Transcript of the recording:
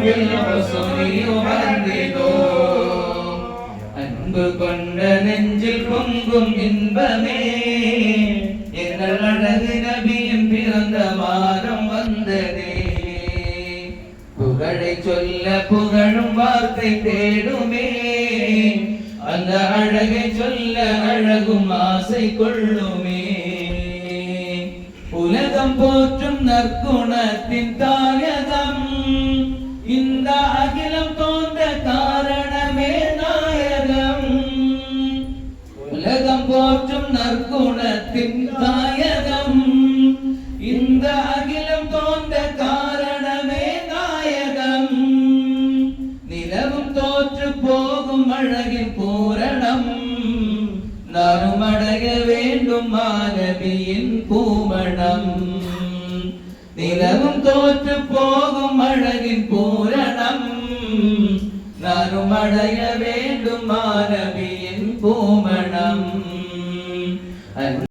بالحسن يهددو அன்பு கொண்ட நெஞ்சில் பொங்கும் இன்பமே எங்கள் அழகு நபியின் பிறந்த வாரம் வந்ததே புகழை சொல்ல புகழும் வார்த்தை தேடுமே அந்த அழகை சொல்ல அழகும் ஆசை கொள்ளுமே உலகம் போற்றும் நற்குணத்தின் தாயகம் இந்த அகிலம் தோன்ற காரணமே நாயகம் உலகம் போற்றும் நற்குணத்தின் தாயகம் இந்த அகிலம் தோன்ற காரணமே நாயகம் நிலவும் தோற்று போகும் அழகின் பூரணம் நானும் அடைய வேண்டும் மாணவியின் பூமணம் நிலவும் தோற்று போகும் அழகின் பூரணம் நானும் அடைய வேண்டும் மாணவியின் பூ